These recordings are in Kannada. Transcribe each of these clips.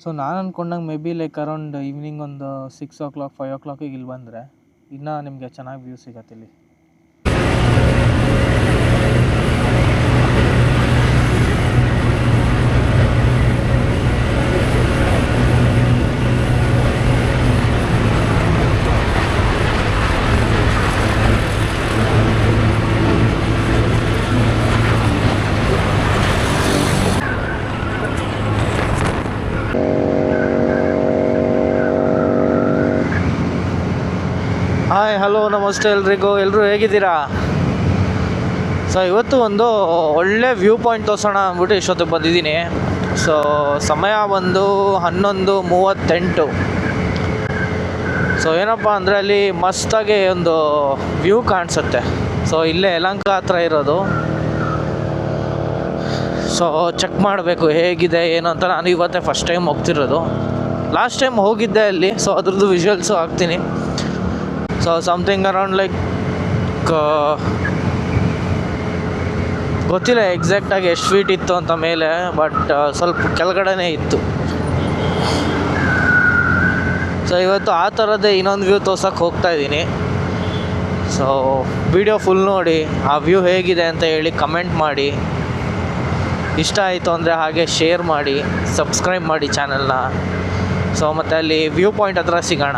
ಸೊ ನಾನು ಅಂದ್ಕೊಂಡಂಗೆ maybe like around evening ಒಂದು 6 o'clock 5 o'clock ಇಲ್ಲಿ ಬಂದರೆ ಇನ್ನೂ ನಿಮಗೆ ಚೆನ್ನಾಗಿ ವ್ಯೂ ಸಿಗತ್ತೆ ಇಲ್ಲಿ. ಹಾಯ್ ಹಲೋ ನಮಸ್ತೆ ಎಲ್ಲರೂ ಹೇಗಿದ್ದೀರಾ? ಸೊ ಇವತ್ತು ಒಂದು ಒಳ್ಳೆ ವ್ಯೂ ಪಾಯಿಂಟ್ ತೋರಿಸೋಣ ಅಂದ್ಬಿಟ್ಟು ಇಷ್ಟೊತ್ತಿಗೆ ಬಂದಿದ್ದೀನಿ. ಸೊ ಸಮಯ ಒಂದು 11:38. ಸೊ ಏನಪ್ಪ ಅಂದರೆ ಅಲ್ಲಿ ಮಸ್ತಾಗಿ ಒಂದು ವ್ಯೂ ಕಾಣಿಸುತ್ತೆ. ಸೊ ಇಲ್ಲೇ ಯಲಹಂಕ ಹತ್ರ ಇರೋದು. ಸೊ ಚೆಕ್ ಮಾಡಬೇಕು ಹೇಗಿದೆ ಏನು ಅಂತ. ನಾನು ಇವತ್ತೇ ಫಸ್ಟ್ ಟೈಮ್ ಹೋಗ್ತಿರೋದು. ಲಾಸ್ಟ್ ಟೈಮ್ ಹೋಗಿದ್ದೆ ಅಲ್ಲಿ. ಸೊ ಅದ್ರದ್ದು ವಿಜುವಲ್ಸು ಹಾಕ್ತೀನಿ. ಸೊ ಸಮಥಿಂಗ್ ಅರೌಂಡ್ ಲೈಕ್ ಗೊತ್ತಿಲ್ಲ ಎಕ್ಸಾಕ್ಟಾಗಿ ಎಷ್ಟು ಫೀಟ್ ಇತ್ತು ಅಂತ ಮೇಲೆ, ಬಟ್ ಸ್ವಲ್ಪ ಕೆಳಗಡೆನೇ ಇತ್ತು. ಸೊ ಇವತ್ತು ಆ ಥರದ್ದೇ ಇನ್ನೊಂದು ವ್ಯೂ ತೋರ್ಸೋಕ್ಕೆ ಹೋಗ್ತಾಯಿದ್ದೀನಿ. ಸೊ ವಿಡಿಯೋ ಫುಲ್ ನೋಡಿ, ಆ ವ್ಯೂ ಹೇಗಿದೆ ಅಂತ ಹೇಳಿ ಕಮೆಂಟ್ ಮಾಡಿ. ಇಷ್ಟ ಆಯಿತು ಅಂದರೆ ಹಾಗೆ ಶೇರ್ ಮಾಡಿ, ಸಬ್ಸ್ಕ್ರೈಬ್ ಮಾಡಿ ಚಾನಲ್ನ. ಸೊ ಮತ್ತು ಅಲ್ಲಿ ವ್ಯೂ ಪಾಯಿಂಟ್ ಹತ್ರ ಸಿಗೋಣ.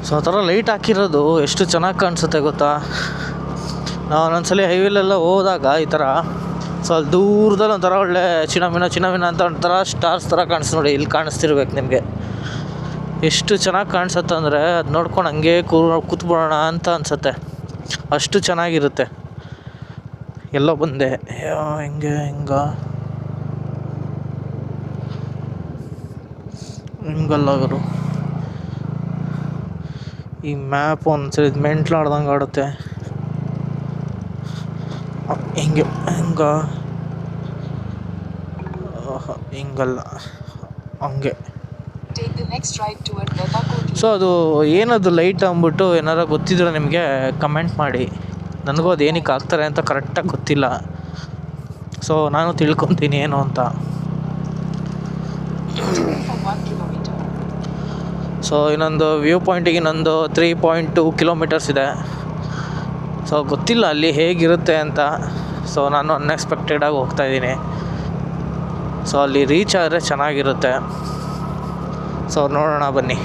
ಸೊ ಆ ಥರ ಲೈಟ್ ಹಾಕಿರೋದು ಎಷ್ಟು ಚೆನ್ನಾಗಿ ಕಾಣಿಸುತ್ತೆ ಗೊತ್ತಾ. ನಾವು ಒಂದೊಂದ್ಸಲಿ ಹೈವೇಲೆಲ್ಲ ಹೋದಾಗ ಈ ಥರ ಸೊ ಅಲ್ಲಿ ದೂರದಲ್ಲಿ ಒಂಥರ ಒಳ್ಳೆ ಚಿನ್ನಮಿನ ಅಂತ ಒಂಥರ ಸ್ಟಾರ್ಸ್ ಥರ ಕಾಣಿಸ್ತು ನೋಡಿ. ಇಲ್ಲಿ ಕಾಣಿಸ್ತಿರ್ಬೇಕು ನಿಮಗೆ. ಎಷ್ಟು ಚೆನ್ನಾಗಿ ಕಾಣಿಸುತ್ತೆ ಅಂದರೆ ಅದು ನೋಡ್ಕೊಂಡು ಹಂಗೆ ಕೂತ್ಬಿಡೋಣ ಅಂತ ಅನಿಸುತ್ತೆ. ಅಷ್ಟು ಚೆನ್ನಾಗಿರುತ್ತೆ. ಎಲ್ಲೋ ಬಂದೆ ಹಿಂಗಲ್ಲಾಗರು ಈ ಮ್ಯಾಪ್ ಒಂದ್ಸರಿ ಮೆಂಟ್ಲಾಡ್ದಂಗೆ ಆಡುತ್ತೆ. ಹಿಂಗಲ್ಲ ಹಂಗೆ. ಸೊ ಅದು ಏನದು ಲೈಟ್ ಅಂದ್ಬಿಟ್ಟು ಏನಾರ ಗೊತ್ತಿದ್ರೆ ನಿಮಗೆ ಕಮೆಂಟ್ ಮಾಡಿ. ನನಗೂ ಅದು ಏನಕ್ಕೆ ಹಾಕ್ತಾರೆ ಅಂತ ಕರೆಕ್ಟಾಗಿ ಗೊತ್ತಿಲ್ಲ. ಸೊ ನಾನು ತಿಳ್ಕೊತೀನಿ ಏನು ಅಂತ. ಸೊ ಇನ್ನೊಂದು ವ್ಯೂ ಪಾಯಿಂಟಿಗೆ ಇನ್ನೊಂದು 3.2 ಕಿಲೋಮೀಟರ್ಸ್ ಇದೆ. ಸೊ ಗೊತ್ತಿಲ್ಲ ಅಲ್ಲಿ ಹೇಗಿರುತ್ತೆ ಅಂತ. ಸೊ ನಾನು ಅನ್ಎಕ್ಸ್ಪೆಕ್ಟೆಡಾಗಿ ಹೋಗ್ತಾಯಿದ್ದೀನಿ. ಸೊ ಅಲ್ಲಿ ರೀಚ್ ಆದರೆ ಚೆನ್ನಾಗಿರುತ್ತೆ. ಸೊ ನೋಡೋಣ ಬನ್ನಿ.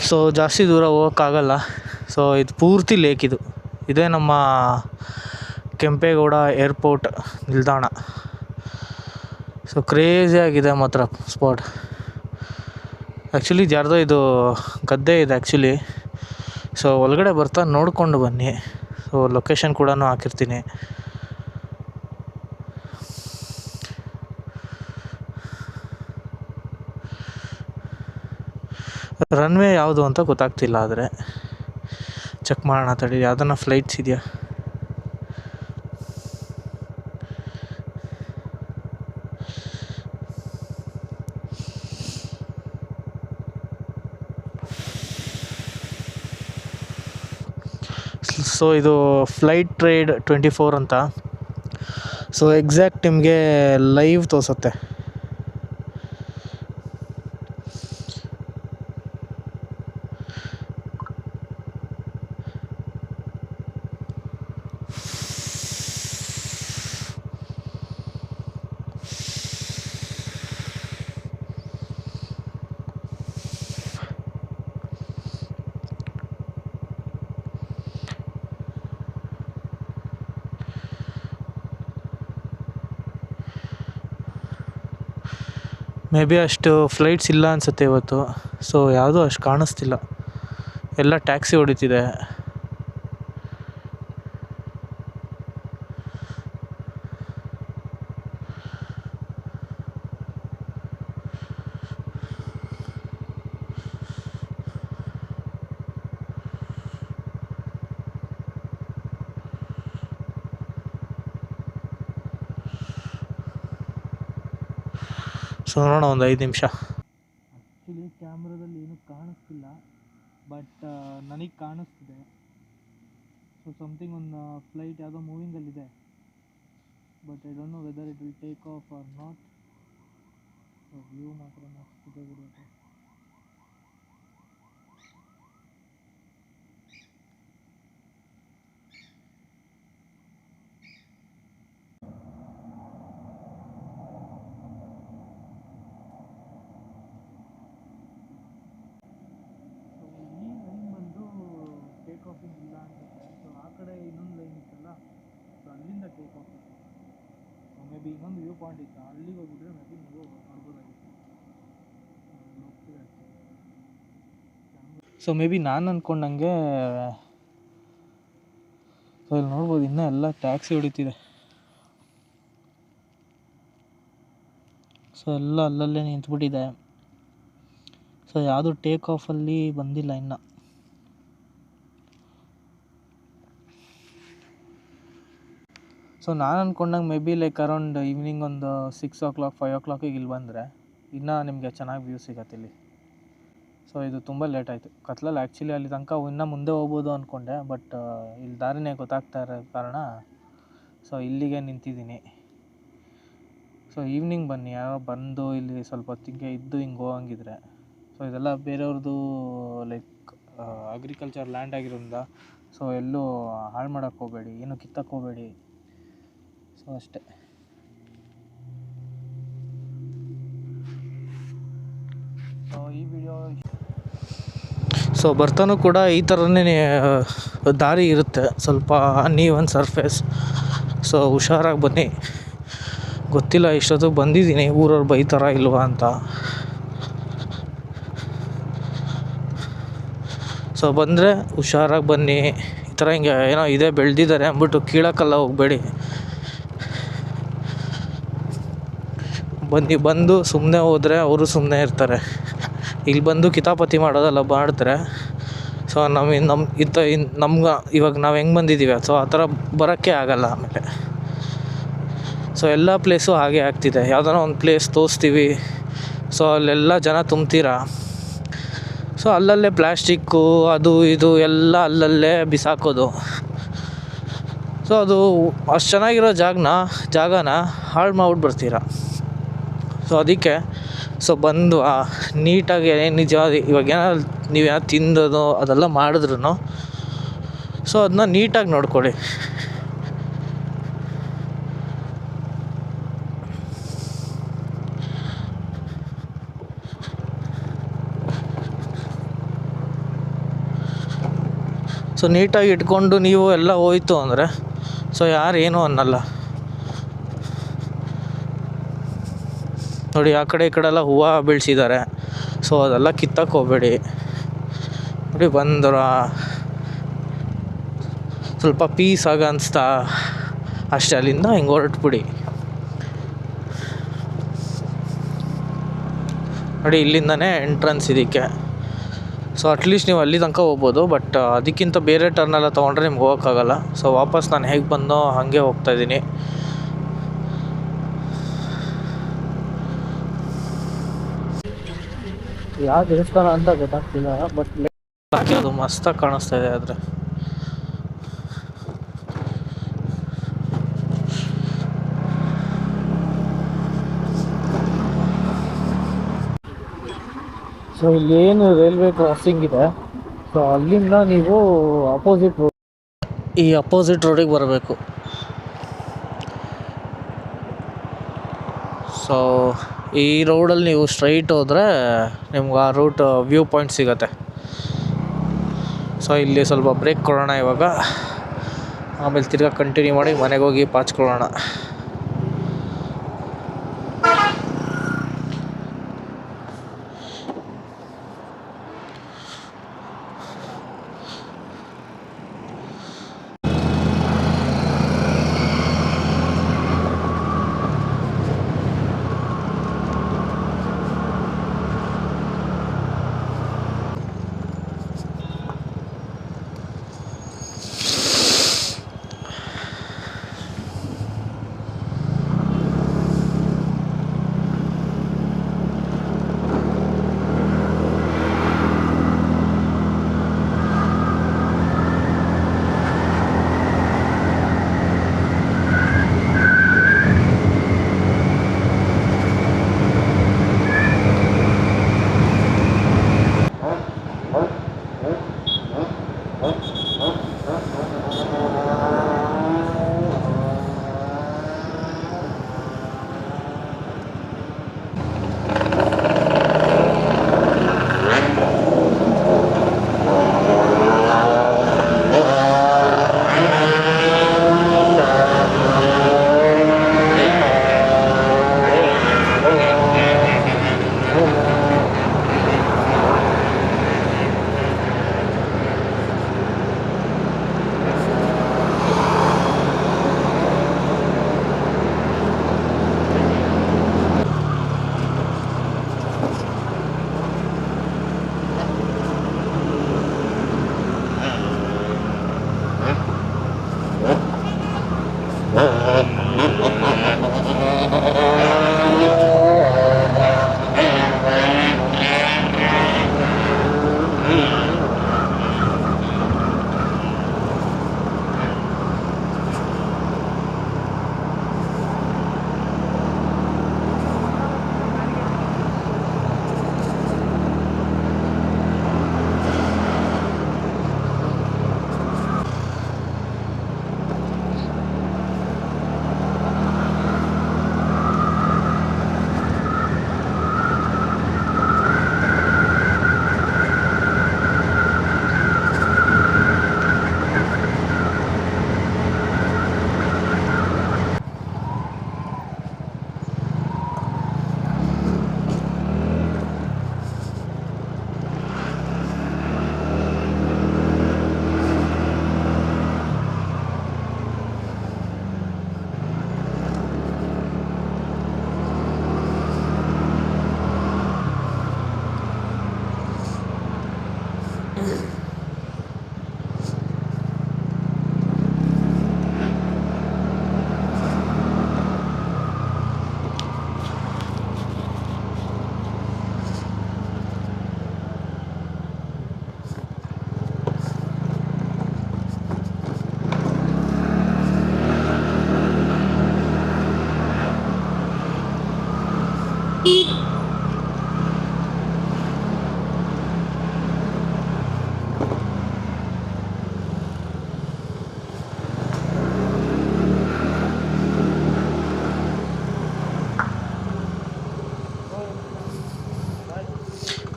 ಸೊ ಜಾಸ್ತಿ ದೂರ ಹೋಗೋಕ್ಕಾಗಲ್ಲ. ಸೊ ಇದು ಪೂರ್ತಿ ಲೇಕ್. ಇದೇ ನಮ್ಮ ಕೆಂಪೇಗೌಡ ಏರ್ಪೋರ್ಟ್ ನಿಲ್ದಾಣ. ಸೊ ಕ್ರೇಜಿಯಾಗಿದೆ ಮಾತ್ರ ಸ್ಪಾಟ್. ಆ್ಯಕ್ಚುಲಿ ಯಾರ್ದೋ ಇದು ಗದ್ದೆ ಇದೆ ಆ್ಯಕ್ಚುಲಿ. ಸೊ ಸೊ ಒಳಗಡೆ ಬರ್ತಾ ನೋಡಿಕೊಂಡು ಬನ್ನಿ. ಸೊ ಲೊಕೇಶನ್ ಕೂಡ ಹಾಕಿರ್ತೀನಿ. ರನ್ವೇ ಯಾವುದು ಅಂತ ಗೊತ್ತಾಗ್ತಿಲ್ಲ, ಆದರೆ ಚೆಕ್ ಮಾಡೋಣ ತಡಿ. ಯಾವ್ದನ್ನ ಫ್ಲೈಟ್ಸ್ ಇದೆಯಾ? ಸೊ ಇದು ಫ್ಲೈಟ್ ಟ್ರೇಡ್ 24 ಅಂತ. ಸೊ ಎಕ್ಸಾಕ್ಟ್ ನಿಮಗೆ ಲೈವ್ ತೋರಿಸುತ್ತೆ. ಮೇ ಬಿ ಅಷ್ಟು ಫ್ಲೈಟ್ಸ್ ಇಲ್ಲ ಅನಿಸುತ್ತೆ ಇವತ್ತು. ಸೊ ಯಾವುದೂ ಅಷ್ಟು ಕಾಣಿಸ್ತಿಲ್ಲ, ಎಲ್ಲ ಟ್ಯಾಕ್ಸಿ ಹೊಡಿತಿದೆ. ಸೊ ನೋಡೋಣ ಒಂದು 5 ನಿಮಿಷ. ಆ್ಯಕ್ಚುಲಿ ಕ್ಯಾಮ್ರಾದಲ್ಲಿ ಏನೂ ಕಾಣಿಸ್ತಿಲ್ಲ, ಬಟ್ ನನಗೆ ಕಾಣಿಸ್ತಿದೆ. ಸೊ ಸಮಥಿಂಗ್ ಒಂದು ಫ್ಲೈಟ್ ಯಾವುದೋ ಮೂವಿಂಗಲ್ಲಿದೆ, but I don't know whether it will take off or not. So view ಮಾತ್ರ ಮಸ್ತಿದೆ ಬಿಡುತ್ತೆ. ಟೇಕ್ ಆಫ್ ಇಲ್ಲ ಅನ್ಸುತ್ತೆ. ಸೊ ಆ ಕಡೆ ಇನ್ನೊಂದು ಲೈನ್ ಇತ್ತಲ್ಲ, ಸೊ ಅಲ್ಲಿಂದ ಟೇಕ್ ಆಫ್ ಇತ್ತು. ಮೇ ಬಿ ಇನ್ನೊಂದು ವ್ಯೂ ಪಾಯಿಂಟ್ ಇತ್ತು, ಅಲ್ಲಿಗೆ ಹೋಗಿದ್ರೆ ಮೇ ಬಿ ನೀವು ನೋಡ್ಬೋದಾಗಿತ್ತು. ಸೊ ಮೇ ಬಿ ನಾನು ಅಂದ್ಕೊಂಡಂಗೆ ಸೊ ಇಲ್ಲಿ ನೋಡ್ಬೋದು, ಇನ್ನೂ ಎಲ್ಲ ಟ್ಯಾಕ್ಸಿ ಹೊಡಿತಿದೆ. ಸೊ ಎಲ್ಲ ಅಲ್ಲಲ್ಲೇ ನಿಂತ್ಬಿಟ್ಟಿದೆ. ಸೊ ಯಾವುದು ಟೇಕ್ ಆಫಲ್ಲಿ ಬಂದಿಲ್ಲ ಇನ್ನು. ಸೊ ನಾನು ಅಂದ್ಕೊಂಡಂಗೆ maybe like around evening ಒಂದು 6 o'clock 5 o'clock ಇಲ್ಲಿ ಬಂದರೆ ಇನ್ನೂ ನಿಮಗೆ ಚೆನ್ನಾಗಿ ವ್ಯೂ ಸಿಗತ್ತೆ ಇಲ್ಲಿ. ಸೊ ಇದು ತುಂಬ ಲೇಟ್ ಆಯಿತು. ಕತ್ಲಲ್ಲಿ ಆ್ಯಕ್ಚುಲಿ ಅಲ್ಲಿ ತನಕ ಇನ್ನೂ ಮುಂದೆ ಹೋಗ್ಬೋದು ಅಂದ್ಕೊಂಡೆ, ಬಟ್ ಇಲ್ಲಿ ದಾರಿನೇ ಗೊತ್ತಾಗ್ತಾ ಇರೋ ಕಾರಣ ಸೊ ಇಲ್ಲಿಗೆ ನಿಂತಿದ್ದೀನಿ. ಸೊ ಈವ್ನಿಂಗ್ ಬನ್ನಿ, ಯಾರೋ ಬಂದು ಇಲ್ಲಿ ಸ್ವಲ್ಪ ಹೊತ್ತಿಗೆ ಇದ್ದು ಹಿಂಗೆ ಹೋಗಂಗಿದ್ರೆ. ಸೊ ಇದೆಲ್ಲ ಬೇರೆಯವ್ರದ್ದು ಲೈಕ್ ಅಗ್ರಿಕಲ್ಚರ್ ಲ್ಯಾಂಡ್ ಆಗಿರೋದ್ರಿಂದ ಸೊ ಎಲ್ಲೂ ಹಾಳು ಮಾಡೋಕ್ಕೆ ಹೋಗಬೇಡಿ, ಏನೂ ಕಿತ್ತಕ್ಕೆ ಹೋಗಬೇಡಿ. ಸೊ ಅಷ್ಟೇ. ಸೊ ಈ ವಿಡಿಯೋ ಸೊ ಬರ್ತಾನೂ ಕೂಡ ಈ ಥರನೇ ದಾರಿ ಇರುತ್ತೆ, ಸ್ವಲ್ಪ ಅನ್ಈವನ್ ಸರ್ಫೇಸ್. ಸೊ ಹುಷಾರಾಗಿ ಬನ್ನಿ. ಗೊತ್ತಿಲ್ಲ ಇಷ್ಟೊತ್ತು ಬಂದಿದ್ದೀನಿ, ಊರವ್ರು ಬೈತಾರ ಇಲ್ವಾ ಅಂತ. ಸೊ ಬಂದರೆ ಹುಷಾರಾಗಿ ಬನ್ನಿ. ಈ ಥರ ಹಿಂಗೆ ಏನೋ ಇದೆ ಬೆಳೆದಿದ್ದಾರೆ ಅಂದ್ಬಿಟ್ಟು ಕೀಳಕ್ಕೆಲ್ಲ ಹೋಗಬೇಡಿ. ಬಂದು ಸುಮ್ಮನೆ ಹೋದರೆ ಅವರು ಸುಮ್ಮನೆ ಇರ್ತಾರೆ. ಇಲ್ಲಿ ಬಂದು ಕಿತಾಪತಿ ಮಾಡೋದೆಲ್ಲ ಮಾಡ್ತಾರೆ. ಸೊ ನಮ್ಗೆ ಇವಾಗ ನಾವು ಹೆಂಗೆ ಬಂದಿದ್ದೀವಿ ಸೊ ಆ ಥರ ಬರೋಕ್ಕೆ ಆಗಲ್ಲ ಆಮೇಲೆ. ಸೊ ಎಲ್ಲ ಪ್ಲೇಸು ಹಾಗೆ ಆಗ್ತಿದೆ. ಯಾವುದಾರ ಒಂದು ಪ್ಲೇಸ್ ತೋರಿಸ್ತೀವಿ, ಸೊ ಅಲ್ಲೆಲ್ಲ ಜನ ತುಂಬ್ತೀರ. ಸೊ ಅಲ್ಲಲ್ಲೇ ಪ್ಲ್ಯಾಸ್ಟಿಕ್ಕು ಅದು ಇದು ಎಲ್ಲ ಅಲ್ಲಲ್ಲೇ ಬಿಸಾಕೋದು. ಸೊ ಅದು ಅಷ್ಟು ಚೆನ್ನಾಗಿರೋ ಜಾಗನ ಹಾಳು ಮಾಡ್ಬಿಟ್ಟು ಸೊ ಅದಕ್ಕೆ ಸೊ ಬಂದು ನೀಟಾಗಿ ನಿಜವಾಗಿ ಇವಾಗ ಏನಾದ್ರು ನೀವೇನಾದ್ರು ತಿಂದೋದು ಅದೆಲ್ಲ ಮಾಡಿದ್ರು ಸೊ ಅದನ್ನ ನೀಟಾಗಿ ನೋಡ್ಕೊಳ್ಳಿ. ಸೊ ನೀಟಾಗಿ ಇಟ್ಕೊಂಡು ನೀವು ಎಲ್ಲ ಹೋಯ್ತು ಅಂದರೆ ಸೊ ಯಾರು ಏನೂ ಅನ್ನಲ್ಲ. ನೋಡಿ ಆ ಕಡೆ ಈ ಕಡೆ ಎಲ್ಲ ಹೂವು ಬೆಳೆಸಿದ್ದಾರೆ. ಸೊ ಅದೆಲ್ಲ ಕಿತ್ತಕ್ಕೆ ಹೋಗಬೇಡಿ. ನೋಡಿ ಬಂದ್ರ ಸ್ವಲ್ಪ ಪೀಸ್ ಆಗ ಅನಿಸ್ತಾ ಅಷ್ಟೇ. ಅಲ್ಲಿಂದ ಹಿಂಗೆ ಹೊರಟ್ಬಿಡಿ. ನೋಡಿ ಇಲ್ಲಿಂದನೇ ಎಂಟ್ರೆನ್ಸ್ ಇದಕ್ಕೆ. ಸೊ ಅಟ್ಲೀಸ್ಟ್ ನೀವು ಅಲ್ಲಿ ತನಕ ಹೋಗ್ಬೋದು. ಬಟ್ ಅದಕ್ಕಿಂತ ಬೇರೆ ಟರ್ನೆಲ್ಲ ತೊಗೊಂಡ್ರೆ ನಿಮ್ಗೆ ಹೋಗೋಕ್ಕಾಗಲ್ಲ. ಸೊ ವಾಪಸ್ ನಾನು ಹೇಗೆ ಬಂದೋ ಹಾಗೆ ಹೋಗ್ತಾಯಿದ್ದೀನಿ. ಯಾವ ದೇವಸ್ಥಾನ ಅಂತ ಗೊತ್ತಾಗ್ತಿಲ್ಲ, ಬಟ್ ಅದು ಮಸ್ತಾಗಿ ಕಾಣಿಸ್ತಾ ಇದೆ. ಆದರೆ ಸೊ ಇಲ್ಲೇನು ರೈಲ್ವೆ ಕ್ರಾಸಿಂಗ್ ಇದೆ. ಸೊ ಅಲ್ಲಿಂದ ನೀವು ಅಪೋಸಿಟ್ ರೋಡ್, ಈ ಅಪೋಸಿಟ್ ರೋಡಿಗೆ ಬರಬೇಕು. ಸೊ ಈ ರೋಡಲ್ಲಿ ನೀವು ಸ್ಟ್ರೈಟ್ ಹೋದರೆ ನಿಮ್ಗೆ ಆ ರೂಟ್ ವ್ಯೂ ಪಾಯಿಂಟ್ ಸಿಗುತ್ತೆ. ಸೊ ಇಲ್ಲಿ ಸ್ವಲ್ಪ ಬ್ರೇಕ್ ಕೊಡೋಣ ಇವಾಗ, ಆಮೇಲೆ ತಿರ್ಗಾ ಕಂಟಿನ್ಯೂ ಮಾಡಿ ಮನೆಗೆ ಹೋಗಿ ಪಾಚ್ಕೊಳ್ಳೋಣ.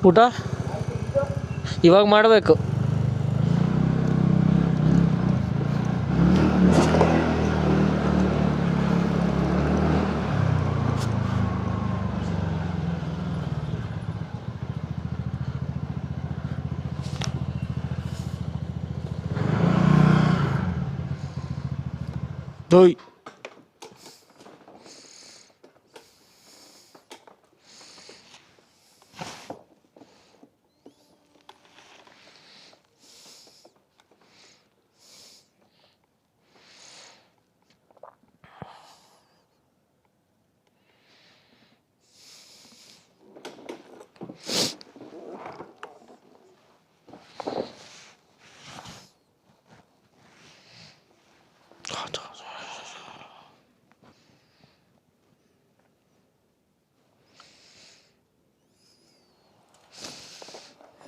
ಊಟ ಇವಾಗ ಮಾಡಬೇಕು. ದೋಯ್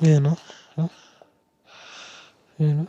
ಏನು ಏನು